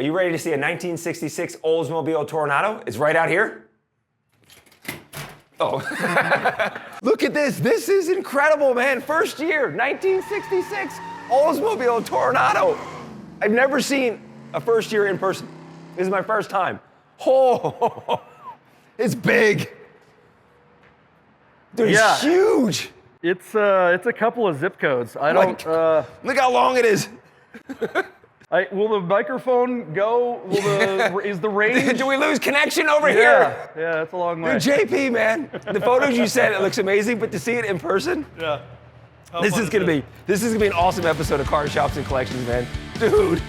Are you ready to see a 1966 Oldsmobile Toronado? It's right out here. Oh. Look at this. This is incredible, man. First year, 1966 Oldsmobile Toronado. I've never seen a first year in person. This is my first time. Oh, it's big. Dude, it's huge. It's a couple of zip codes. I don't. Look how long it is. Will the microphone go? Is the range? Do we lose connection over here? Yeah, that's a long way. Dude, JP, man, the photos you sent, it looks amazing, but to see it in person, this is gonna be an awesome episode of Car Shops and Collections, man. Dude.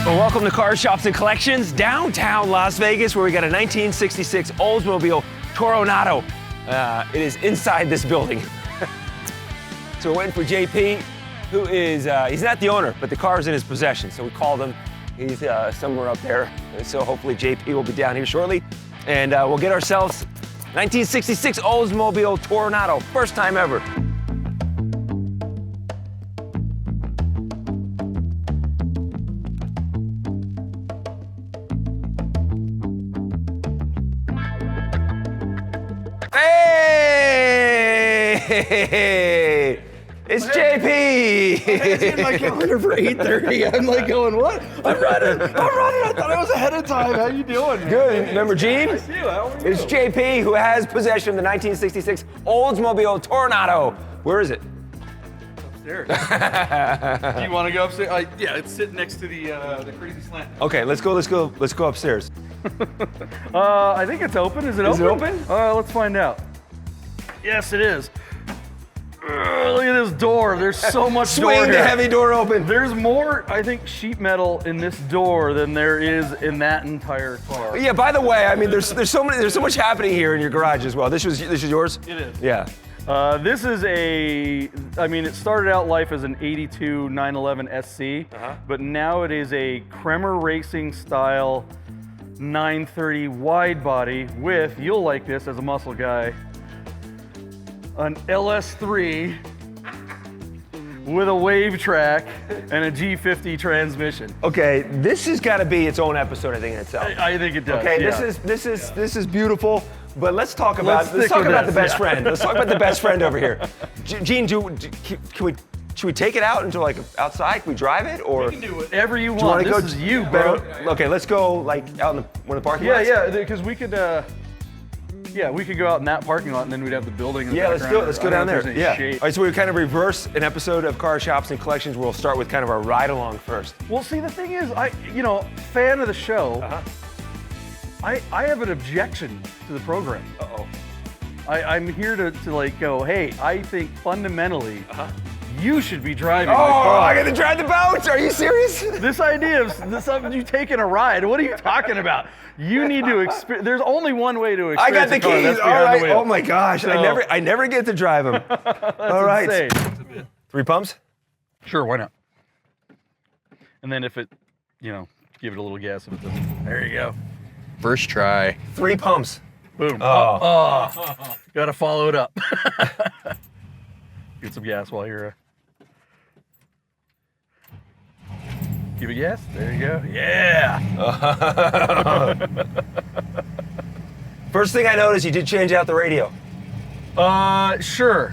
Well, welcome to Car Shops and Collections, downtown Las Vegas, where we got a 1966 Oldsmobile Toronado. It is inside this building. So we're waiting for JP, who is, he's not the owner, but the car is in his possession. So we called him. He's somewhere up there. So hopefully JP will be down here shortly. And we'll get ourselves 1966 Oldsmobile Toronado. First time ever. Hey! It's JP! It's in my calendar for 8:30. I'm like going, what? I'm running. I thought I was ahead of time. How you doing? Good. Remember Gene? I do. How are you? It's JP who has possession of the 1966 Oldsmobile Toronado. Where is it? Upstairs. Do you want to go upstairs? Yeah, it's sitting next to the crazy slant. Okay, let's go upstairs. I think it's open. Is it open? Is it open? Let's find out. Yes, it is. Look at this door. There's so much door Swing here. the heavy door open. There's more, I think, sheet metal in this door than there is in that entire car. Yeah, by the way, I mean there's so much happening here in your garage as well. This is yours? It is. Yeah. This is it started out life as an 82 911 SC, but now it is a Kremer Racing style 930 wide body with, you'll like this as a muscle guy, an LS3 with a wave track and a G50 transmission. Okay, this has got to be its own episode, I think, in itself. I think it does. Okay, yeah. this is beautiful. But let's talk about the best friend. Let's talk about the best friend over here. Gene, should we take it out into like outside? Can we drive it, or You can do whatever you do you want. wanna This is you, bro. Okay, let's go like out in one of the parking lots. Yeah, because we could. We could go out in that parking lot, and then we'd have the building. In the Let's do it. Let's go down there. Yeah. Shape. All right, so we kind of reverse an episode of Car Shops and Collections. We'll start with kind of our ride along first. Well, see, the thing is, fan of the show. I have an objection to the program. I'm here to like go, hey, I think fundamentally you should be driving the car. I got to drive the boat. Are you serious? This idea of you taking a ride, what are you talking about? You need to experience. There's only one way to I got experience the a car. keys. That's All behind right. the wheel. Oh my gosh. So- I never get to drive them. All right. Insane. 3 pumps? Sure, why not? And then if it, give it a little gas if it doesn't. There you go. First try. 3 pumps. Boom. Gotta follow it up. Get some gas while you're. Give it gas. There you go. Yeah. First thing I noticed, you did change out the radio. Sure.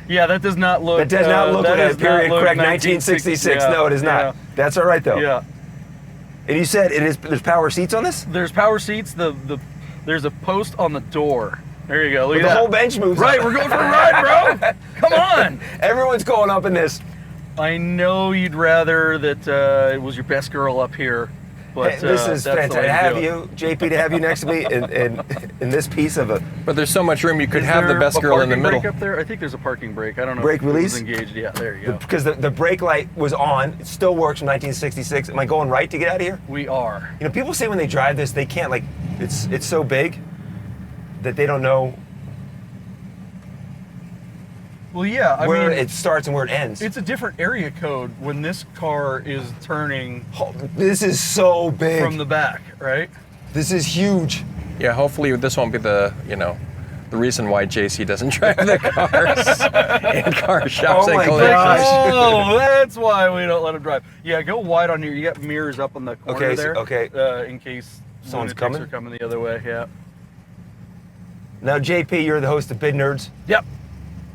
Yeah, that does not look. That does not look like a period correct 1966. Yeah, No, it is not. yeah. That's all right though. Yeah. And you said there's power seats on this? There's power seats. There's a post on the door. There you go. Look at The that. whole bench moves Right, up. we're going for a ride, bro. Come on. Everyone's going up in this. I know you'd rather that it was your best girl up here, but Hey, this is that's the fantastic. way To to have do it. you, JP, to have you next to me in this piece of a But there's so much room you could Is have the there best a girl in the parking middle. brake up there? I think there's a parking brake. I don't know. Brake if it was release? engaged. Yeah, there you go. because the brake light was on. It still works from 1966. Am I going right to get out of here? We are. People say when they drive this, they can't it's so big that they don't know Well, yeah. where it starts and where it ends. It's a different area code when this car is turning This is so big. from the back, right? This is huge. Yeah, hopefully this won't be the The reason why JC doesn't drive the cars in car shops Oh and my collections. gosh. Oh, that's why we don't let them drive. Yeah, go wide on your. You got mirrors up on the corner Okay, there. okay. In case Someone's lunatics coming? are coming the other way. Yeah. Now, JP, you're the host of Bid Nerds, Yep.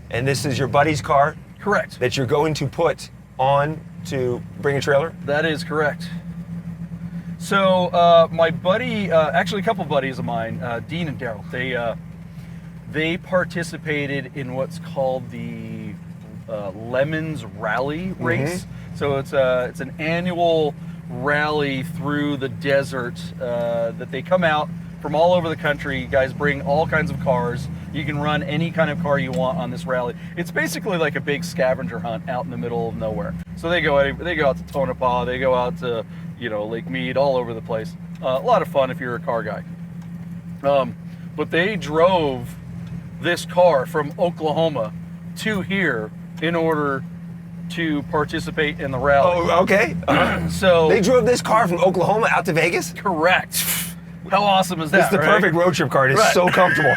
and this is your buddy's car Correct. that you're going to put on to bring a trailer. That is correct. So my buddy, actually a couple buddies of mine, Dean and Daryl, they participated in what's called the Lemons Rally race. So it's an annual rally through the desert that they come out from all over the country. You guys bring all kinds of cars. You can run any kind of car you want on this rally. It's basically like a big scavenger hunt out in the middle of nowhere. So they go out to Tonopah, they go out to Lake Mead, all over the place. A lot of fun if you're a car guy. But they drove this car from Oklahoma to here in order to participate in the rally. Oh, okay. So They drove this car from Oklahoma out to Vegas? correct. How awesome is that? This is the right? perfect road trip car. It's Right. so comfortable.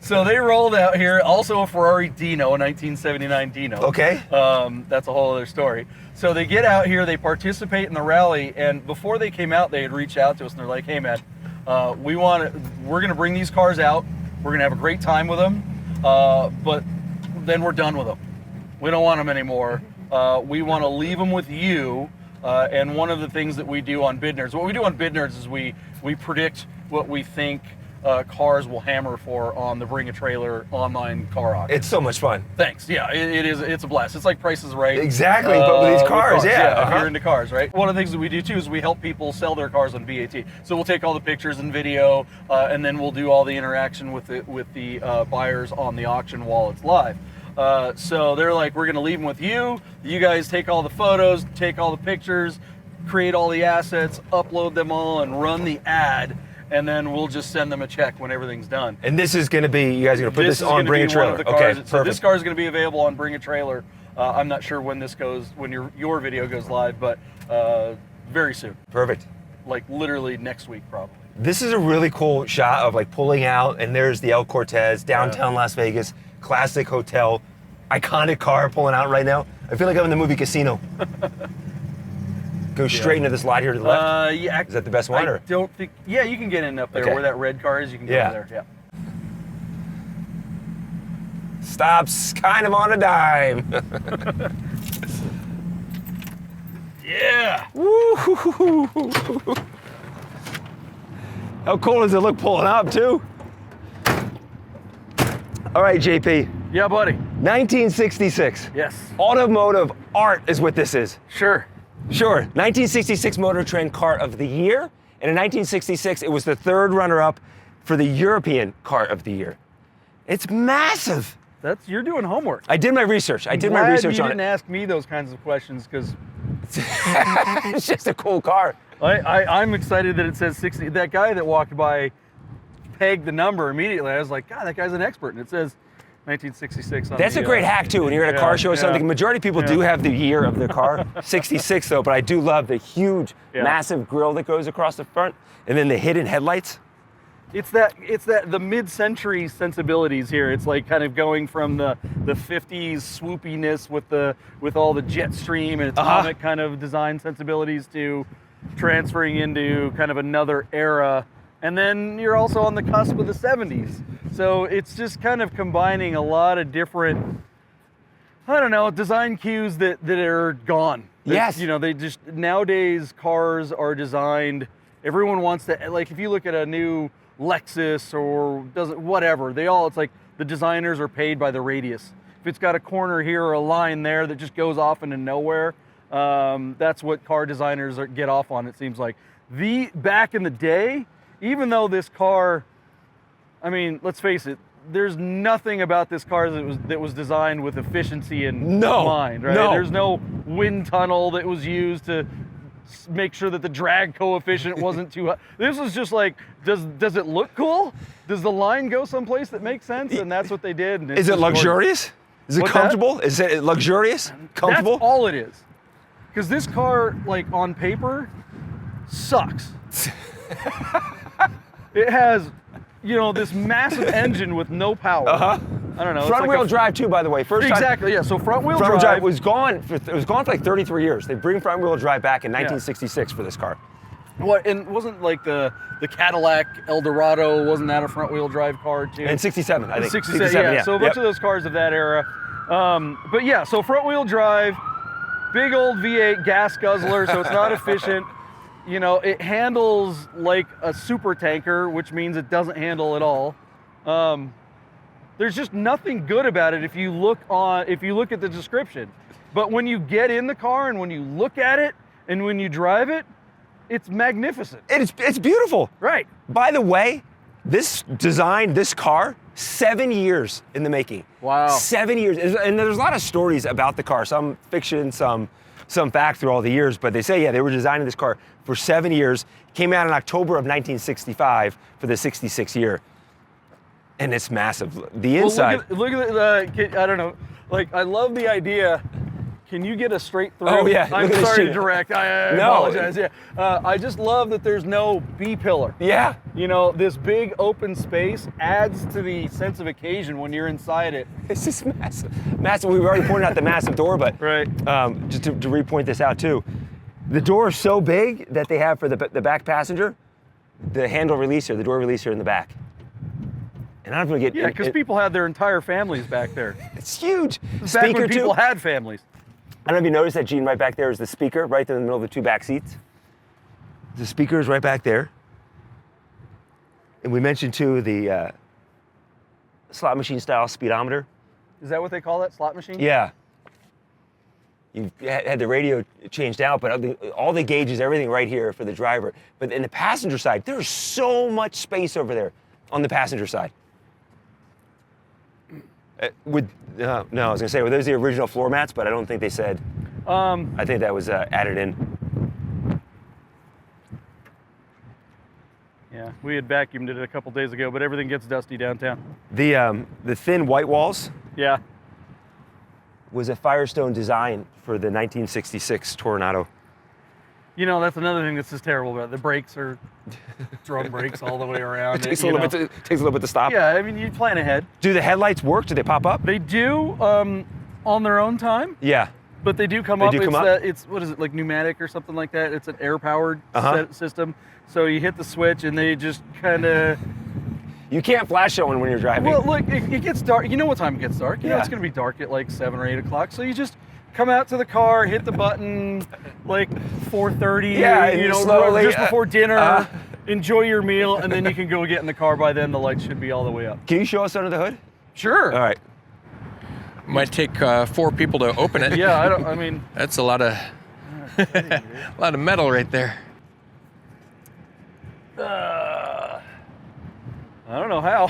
So they rolled out here, also a Ferrari Dino, a 1979 Dino. Okay. That's a whole other story. So they get out here, they participate in the rally, and before they came out, they had reached out to us and they're like, "Hey man, we're gonna bring these cars out. We're gonna have a great time with them, but then we're done with them. We don't want them anymore. We want to leave them with you." And one of the things that we do on Bid Nerds, what we do on Bid Nerds is we predict what we think cars will hammer for on the Bring a Trailer online car auction. It's so much fun. Thanks. Yeah, it is. It's a blast. It's like Price is Right. Exactly, but with these cars, yeah. If you're into cars, right? One of the things that we do too is we help people sell their cars on BAT. So we'll take all the pictures and video, and then we'll do all the interaction with the buyers on the auction while it's live. So they're like, we're going to leave them with you. You guys take all the photos, take all the pictures, create all the assets, upload them all, and run the ad. And then we'll just send them a check when everything's done. And this is going to be, you guys are going to put this is on gonna Bring a be one Trailer. of the Okay, cars. perfect. So this car is going to be available on Bring a Trailer. I'm not sure when this goes, when your video goes live, but very soon. Perfect. Like literally next week, probably. This is a really cool shot of like pulling out, and there's the El Cortez, downtown Las Vegas, classic hotel, iconic car pulling out right now. I feel like I'm in the movie Casino. Go straight into this lot here to the left. Yeah. Is that the best one? I Or? don't think. Yeah, you can get in up there Okay. where that red car is. You can go Yeah. there. Yeah. Stops kind of on a dime. Yeah. Woo-hoo-hoo-hoo. How cool does it look pulling up too? All right, JP. Yeah, buddy. 1966. Yes. Automotive art is what this is. Sure. Sure. 1966 Motor Trend Car of the Year. And in 1966, it was the third runner-up for the European Car of the Year. It's massive. You're doing homework. I did my research. I did my Glad research you on didn't it. ask me those kinds of questions because It's just a cool car. I'm excited that it says 60. That guy that walked by pegged the number immediately. I was like, God, that guy's an expert. And it says 1966 on That's the, a great hack too. When you're at a car show or something, the majority of people do have the year of their car, 66 though, but I do love the huge, massive grille that goes across the front, and then the hidden headlights. It's the mid-century sensibilities here. It's like kind of going from the 50s swoopiness with all the jet stream and atomic kind of design sensibilities to transferring into kind of another era. And then you're also on the cusp of the 70s. So it's just kind of combining a lot of different, I don't know, design cues that are gone. Yes. You know, they just, nowadays cars are designed, everyone wants to, like if you look at a new Lexus or whatever, it's like the designers are paid by the radius. If it's got a corner here or a line there that just goes off into nowhere, that's what car designers get off on, it seems like. Back in the day, even though this car, I mean, let's face it, there's nothing about this car that was designed with efficiency in mind, right? No. There's no wind tunnel that was used to make sure that the drag coefficient wasn't too high. This was just like, does it look cool? Does the line go someplace that makes sense? And that's what they did. And Is it luxurious? Is it What's comfortable? Is it luxurious? Comfortable? That's all it is. Because this car, like on paper, sucks. It has you know, this massive engine with no power. Uh-huh. I don't know. Front wheel drive too, by the way. First time. Exactly. Yeah. So front wheel Front wheel drive drive was gone. It was gone for like 33 years. They bring front wheel drive back in 1966 for this car. What? And wasn't like the Cadillac Eldorado? Wasn't that a front wheel drive car too? And 67, I think. 67. Yeah. So a bunch of those cars of that era. But yeah. So front wheel drive, big old V8 gas guzzler. So it's not efficient. You know, it handles like a super tanker, which means it doesn't handle at all. There's just nothing good about it if you look at the description. But when you get in the car and when you look at it and when you drive it, it's magnificent. It's beautiful. Right. By the way, this car, 7 years in the making. Wow. 7 years. And there's a lot of stories about the car, some fiction, some fact through all the years, but they say, yeah, they were designing this car for 7 years. Came out in October of 1965 for the 66 year. And it's massive. The inside. Well, look at the, I don't know, like, I love the idea. Can you get a straight through? Oh, yeah. I'm Look at this sorry to shit. direct. I No. apologize. Yeah. I just love that there's no B-pillar. Yeah. You know, this big open space adds to the sense of occasion when you're inside it. It's just massive. Massive. We've already pointed out the massive door, but Right. Just to re-point this out too. The door is so big that they have for the back passenger, the handle releaser, the door releaser in the back. And I don't know if we get. Yeah, because people had their entire families back there. It's huge. Back when people had families. I don't know if you noticed that, Gene, right back there is the speaker, right in the middle of the two back seats. The speaker is right back there. And we mentioned too the slot machine style speedometer. Is that what they call that, slot machine? Yeah. You had the radio changed out, but all the gauges, everything right here for the driver. But in the passenger side, there's so much space over there on the passenger side. No, I was gonna say, well, those are the original floor mats, but I don't think they said. I think that was added in. Yeah, we had vacuumed it a couple days ago, but everything gets dusty downtown. The thin white walls Yeah. was a Firestone design for the 1966 Toronado. You know, that's another thing that's just terrible about it. The brakes are drum brakes all the way around. It takes a little bit to stop. Yeah, I mean, you plan ahead. Do the headlights work? Do they pop up? They do on their own time, Yeah. but they do come They up. do It's come up? it's what is it, like pneumatic or something like that? It's an air-powered Uh-huh. system. So you hit the switch and they just kind of. You can't flash on when you're driving. Well, look, it gets dark. You know what time it gets dark. You know Yeah. it's going to be dark at like 7 or 8 o'clock. So you just come out to the car, hit the button like 4:30. Yeah, and you know, slowly, just before dinner. uh, Enjoy your meal, and then you can go get in the car. By then, the lights should be all the way up. Can you show us under the hood? Sure. All right. Might take 4 people to open it. Yeah, I mean, That's a lot of metal right there. I don't know how.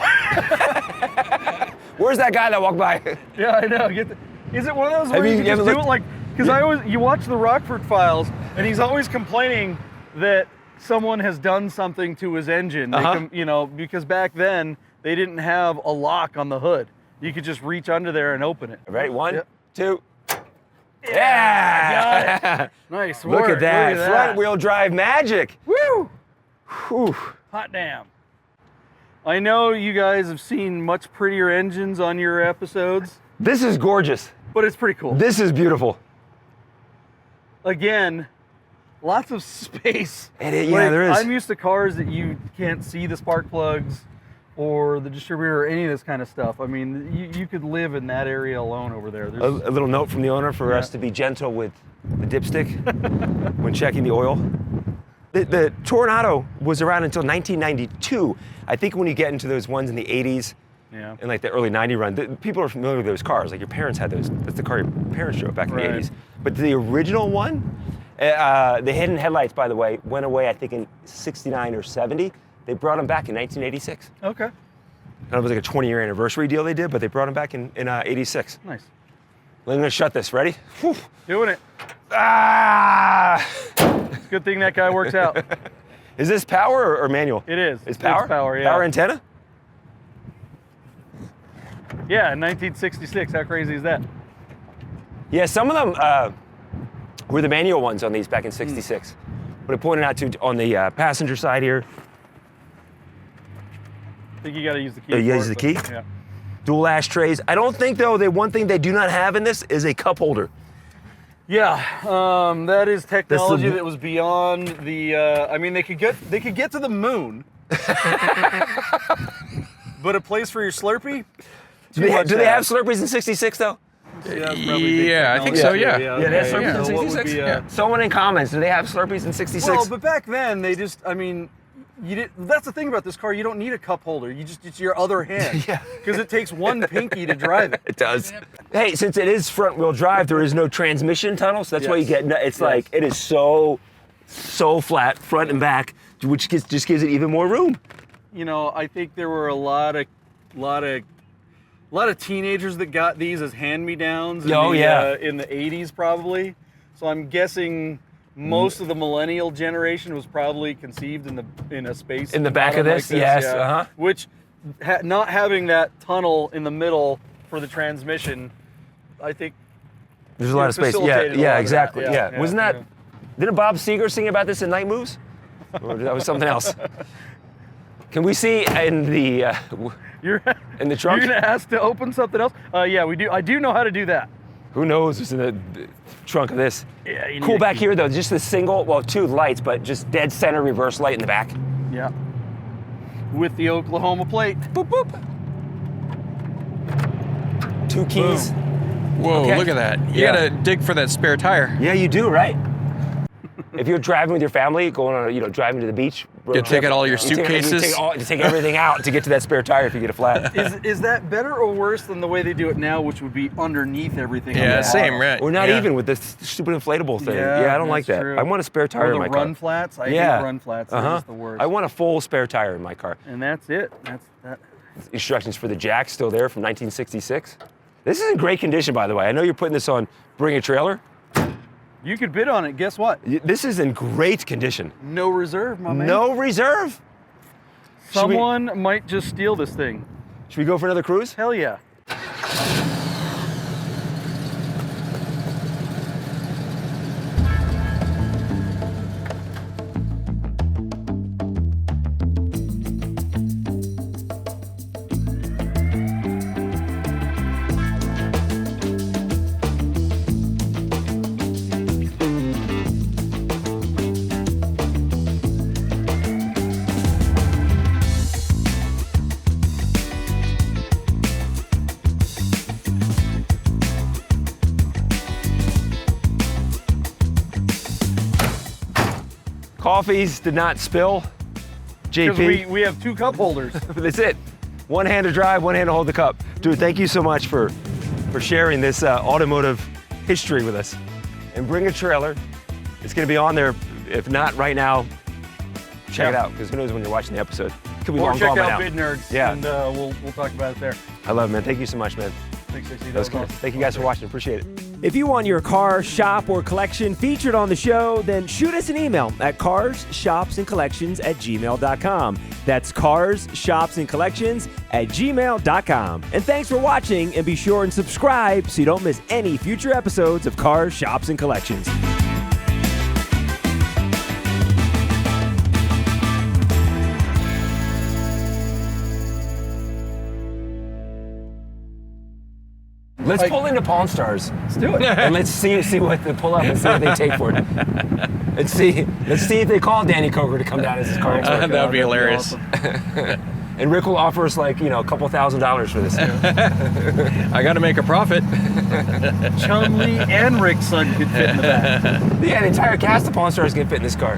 Where's that guy that walked by? Yeah, I know. Is it one of those where you can just do it like? Because you watch the Rockford Files, and he's always complaining that someone has done something to his engine. They you know, because back then they didn't have a lock on the hood. You could just reach under there and open it. Ready? 1, Yep. 2. Yeah! Got it. Nice Look work. at that. Look Front wheel drive magic. Woo! Whew. Hot damn. I know you guys have seen much prettier engines on your episodes, This is gorgeous. but it's pretty cool. This is beautiful. Again, lots of space. Yeah, there is. I'm used to cars that you can't see the spark plugs or the distributor or any of this kind of stuff. I mean, you could live in that area alone over there. A little note from the owner for us to be gentle with the dipstick when checking the oil. The Toronado was around until 1992. I think when you get into those ones in the 80s Yeah. and like the early 90 run, people are familiar with those cars. Like your parents had those. That's the car your parents drove back in Right. the 80s. But the original one, the hidden headlights, by the way, went away, I think, in 69 or 70. They brought them back in 1986. Okay. It was like a 20-year anniversary deal they did, but they brought them back in 86. Nice. I'm gonna shut this. Ready? Whew. Doing it. Ah! It's a good thing that guy works out. Is this power or manual? It is. It's power? It's power, yeah. Power antenna? Yeah, in 1966. How crazy is that? Yeah, some of them were the manual ones on these back in 66. But I pointed out to on the passenger side here, think you got to use the key. You for use it, the key? but, Yeah. Dual ashtrays. I don't think though one thing they do not have in this is a cup holder. Yeah, that is technology the- that was beyond the. I mean, they could get to the moon, but a place for your Slurpee. Do they have Slurpees in '66 though? Yeah, I think so, yeah. Yeah, they have Slurpees in So what would '66. be, Someone in comments, do they have Slurpees in '66? Well, but back then they just. I mean. That's the thing about this car. You don't need a cup holder. It's your other hand. Yeah. Because it takes one pinky to drive it. It does. Hey, since it is front-wheel drive, there is no transmission tunnel, so that's why you get. It's like it is so flat, front and back, which just gives it even more room. You know, I think there were a lot of teenagers that got these as hand-me-downs. In the 80s probably. So I'm guessing. Most of the millennial generation was probably conceived in a space in the back of this, like yes, yeah. Which, not having that tunnel in the middle for the transmission, I think there's a lot of space. Yeah, exactly. Yeah. Wasn't that? Didn't Bob Seger sing about this in Night Moves? Or that was something else? Can we see in the in the trunk? You're gonna ask to open something else? Yeah, we do. I do know how to do that. Who knows what's in the trunk of this? Yeah. Cool back here though, just the single, well, two lights, but just dead center reverse light in the back. Yeah. With the Oklahoma plate. Boop boop. Two keys. Boom. Whoa, Okay. look at that. You gotta dig for that spare tire. Yeah, you do, right? If you're driving with your family, going on, driving to the beach, You take out all your suitcases. You take everything out to get to that spare tire if you get a flat. Is that better or worse than the way they do it now, which would be underneath everything? Yeah, on the same, bottom? right? Or not Yeah. even with this stupid inflatable thing. Yeah, I don't like that's that. true. I want a spare tire Or in the my car. run flats. I hate run flats. They're just the worst. I want a full spare tire in my car. And that's it. That's that. Instructions for the jack still there from 1966. This is in great condition, by the way. I know you're putting this on Bring a Trailer. You could bid on it. Guess what? This is in great condition. No reserve, my man. No reserve. Someone might just steal this thing. Should we go for another cruise? Hell yeah. Coffees did not spill. Because JP, we have two cup holders. that's it. One hand to drive, one hand to hold the cup. Dude, thank you so much for sharing this automotive history with us. And Bring a Trailer. It's going to be on there. If not right now, check it out, because who knows when you're watching the episode. Could be Or long check gone by out now. Bid Nerds. Yeah. And we'll talk about it there. I love it, man. Thank you so much, man. Thanks, Stacey. That was good. Thank you guys for watching. Appreciate it. If you want your car, shop, or collection featured on the show, then shoot us an email at carsshopsandcollections@gmail.com. That's carsshopsandcollections@gmail.com. And thanks for watching, and be sure and subscribe so you don't miss any future episodes of Cars, Shops, and Collections. Let's pull into Pawn Stars. Let's do it. And let's see what they pull up and see what they take for it. Let's see if they call Danny Coker to come down as his car expert. That would be hilarious. And Rick will offer us like, a couple $1,000s for this. I got to make a profit. Chun-Li and Rick's son could fit in the back. Yeah, the entire cast of Pawn Stars can fit in this car.